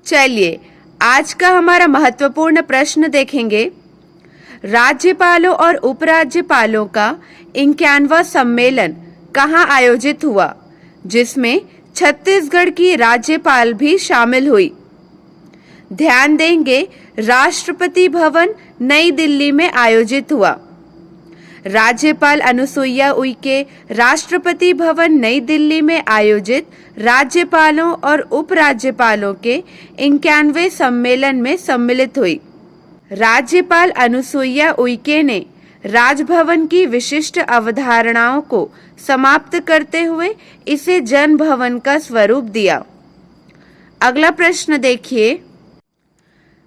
चलिए आज का हमारा महत्वपूर्ण प्रश्न देखेंगे। राज्यपालों और उपराज्यपालों का 51वां सम्मेलन कहाँ आयोजित हुआ, जिसमें छत्तीसगढ़ की राज्यपाल भी शामिल हुई? ध्यान देंगे, राष्ट्रपति भवन नई दिल्ली में आयोजित हुआ। राज्यपाल अनुसुईया उइके राष्ट्रपति भवन नई दिल्ली में आयोजित राज्यपालों और उपराज्यपालों के 51वें सम्मेलन में सम्मिलित हुई। राज्यपाल अनुसुईया उइके ने राजभवन की विशिष्ट अवधारणाओं को समाप्त करते हुए इसे जन भवन का स्वरूप दिया। अगला प्रश्न देखिए।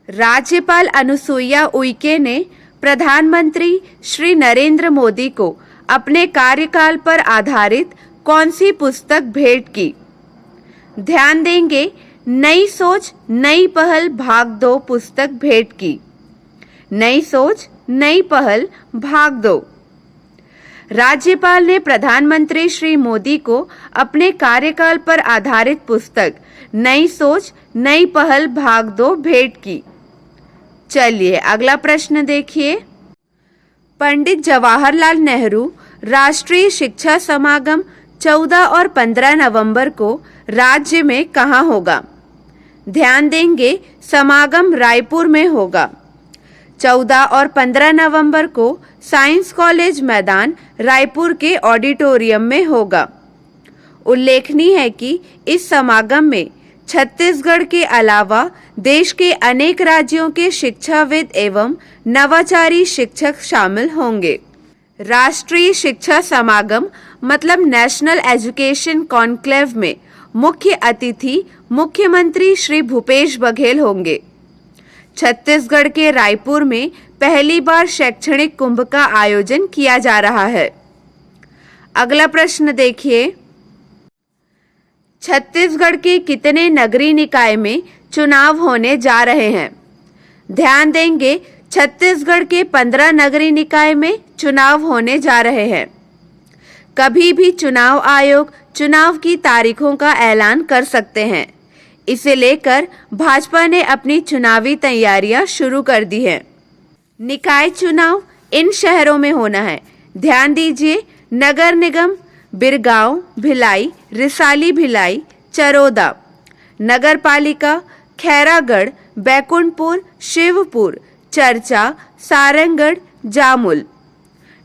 राज्यपाल अनुसुईया उइके ने प्रधानमंत्री श्री नरेंद्र मोदी को अपने कार्यकाल पर आधारित कौन सी पुस्तक भेंट की? ध्यान देंगे, नई सोच नई पहल भाग 2 पुस्तक भेंट की। नई सोच नई पहल भाग 2। राज्यपाल ने प्रधानमंत्री श्री मोदी को अपने कार्यकाल पर आधारित पुस्तक नई सोच नई पहल भाग 2 भेंट की। चलिए अगला प्रश्न देखिए। पंडित जवाहरलाल नेहरू राष्ट्रीय शिक्षा समागम 14 और 15 नवंबर को राज्य में कहाँ होगा? ध्यान देंगे, समागम रायपुर में होगा। 14 और 15 नवंबर को साइंस कॉलेज मैदान रायपुर के ऑडिटोरियम में होगा। उल्लेखनीय है कि इस समागम में छत्तीसगढ़ के अलावा देश के अनेक राज्यों के शिक्षाविद एवं नवाचारी शिक्षक शामिल होंगे। राष्ट्रीय शिक्षा समागम मतलब नेशनल एजुकेशन कॉन्क्लेव में मुख्य अतिथि मुख्यमंत्री श्री भूपेश बघेल होंगे। छत्तीसगढ़ के रायपुर में पहली बार शैक्षणिक कुंभ का आयोजन किया जा रहा है। अगला प्रश्न देखिए। छत्तीसगढ़ के कितने नगरीय निकाय में चुनाव होने जा रहे हैं? ध्यान देंगे, छत्तीसगढ़ के 15 नगरीय निकाय में चुनाव होने जा रहे हैं। कभी भी चुनाव आयोग चुनाव की तारीखों का ऐलान कर सकते हैं। इसे लेकर भाजपा ने अपनी चुनावी तैयारियां शुरू कर दी हैं। निकाय चुनाव इन शहरों में होना है। ध्यान दीजिए, नगर निगम बिरगांव, भिलाई, रिसाली भिलाई, चरोदा। नगर पालिका खैरागढ़, बैकुंठपुर, शिवपुर, चरचा, सारंगढ़, जामुल।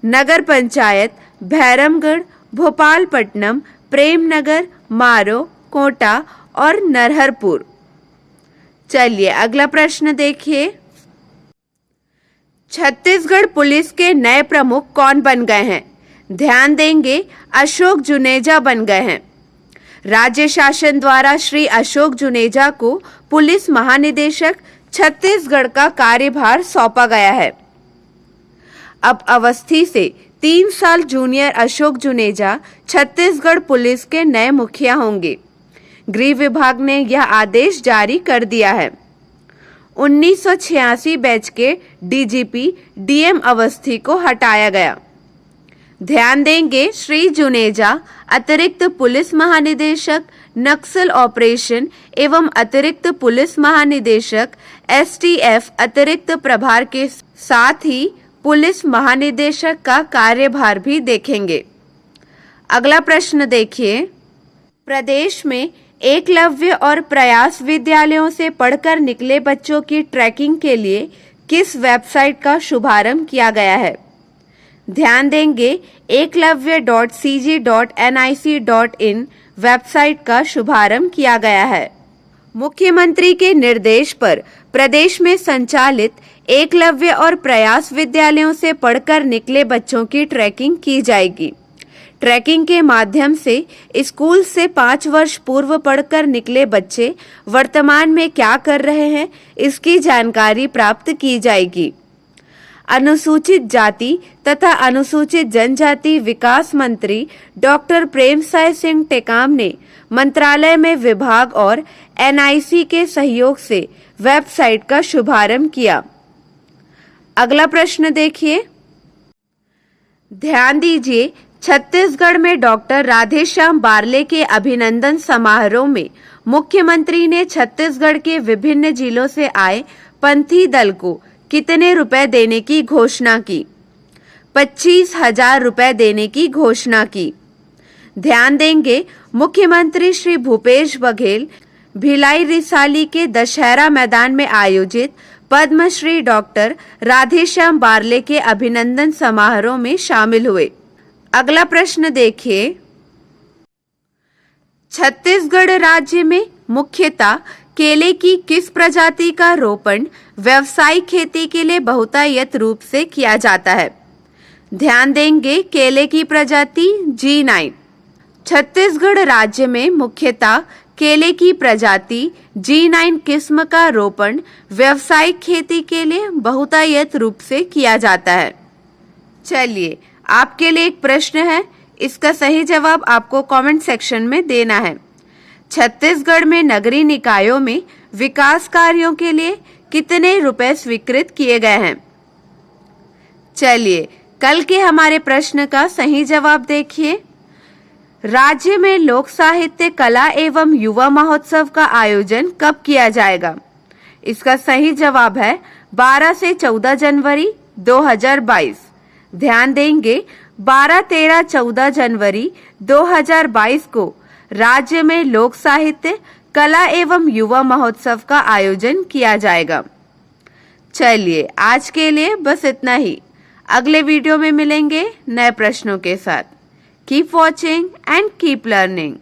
नगर पंचायत भैरमगढ़, भोपालपट्टनम, प्रेमनगर, मारो, कोटा और नरहरपुर। चलिए अगला प्रश्न देखिए। छत्तीसगढ़ पुलिस के नए प्रमुख कौन बन गए हैं? ध्यान देंगे, अशोक जुनेजा बन गए हैं। राज्य शासन द्वारा श्री अशोक जुनेजा को पुलिस महानिदेशक छत्तीसगढ़ का कार्यभार सौंपा गया है। अब अवस्थी से 3 साल जूनियर अशोक जुनेजा छत्तीसगढ़ पुलिस के नए मुखिया होंगे। गृह विभाग ने यह आदेश जारी कर दिया है। 1986 बैच के डीजीपी डीएम अवस्थी को हटाया गया। ध्यान देंगे, श्री जुनेजा अतिरिक्त पुलिस महानिदेशक नक्सल ऑपरेशन एवं अतिरिक्त पुलिस महानिदेशक एसटीएफ अतिरिक्त प्रभार के साथ ही पुलिस महानिदेशक का कार्यभार भी देखेंगे। अगला प्रश्न देखिए। प्रदेश में एकलव्य और प्रयास विद्यालयों से पढ़कर निकले बच्चों की ट्रैकिंग के लिए किस वेबसाइट का शुभारंभ किया गया है? ध्यान देंगे, eklavya.cg.nic.in वेबसाइट का शुभारंभ किया गया है। मुख्यमंत्री के निर्देश पर प्रदेश में संचालित एकलव्य और प्रयास विद्यालयों से पढ़कर निकले बच्चों की ट्रैकिंग की जाएगी। ट्रैकिंग के माध्यम से स्कूल से 5 वर्ष पूर्व पढ़कर निकले बच्चे वर्तमान में क्या कर रहे हैं, इसकी जानकारी प्राप्त की जाएगी। अनुसूचित जाति तथा अनुसूचित जनजाति विकास मंत्री डॉक्टर प्रेमसाय सिंह टेकाम ने मंत्रालय में विभाग और एनआईसी के सहयोग से वेबसाइट का शुभारंभ किया। अगला प्रश्न देखिए। ध्यान दीजिए, छत्तीसगढ़ में डॉक्टर राधेश्याम बारले के अभिनंदन समारोह में मुख्यमंत्री ने छत्तीसगढ़ के विभिन्न जिलों से आए पंथी दल को कितने रुपए देने की घोषणा की? 25,000 रुपए देने की घोषणा की। ध्यान देंगे, मुख्यमंत्री श्री भूपेश बघेल भिलाई रिसाली के दशहरा मैदान में आयोजित पद्मश्री डॉक्टर राधेश्याम बारले के अभिनंदन समारोह में शामिल हुए। अगला प्रश्न देखिए, छत्तीसगढ़ राज्य में मुख्यतः केले की किस प्रजाति का रोपण व्यावसायिक खेती के लिए बहुतायत रूप से किया जाता है? ध्यान देंगे, केले की प्रजाति G9। छत्तीसगढ़ राज्य में मुख्यतः केले की प्रजाति G9 किस्म का रोपण व्यावसायिक खेती के लिए बहुतायत रूप से किया जाता है। चलिए, आपके लिए एक प्रश्न है, इसका सही जवाब आपको कमेंट सेक्शन में देना है। छत्तीसगढ़ में नगरीय निकायों में विकास कार्यों के लिए कितने रुपए स्वीकृत किए गए हैं? चलिए, कल के हमारे प्रश्न का सही जवाब देखिए। राज्य में लोक साहित्य कला एवं युवा महोत्सव का आयोजन कब किया जाएगा? इसका सही जवाब है 12 से 14 जनवरी 2022। ध्यान देंगे, 12, 13, 14 जनवरी 2022 को राज्य में लोक साहित्य कला एवं युवा महोत्सव का आयोजन किया जाएगा। चलिए, आज के लिए बस इतना ही। अगले वीडियो में मिलेंगे नए प्रश्नों के साथ। Keep watching and keep learning.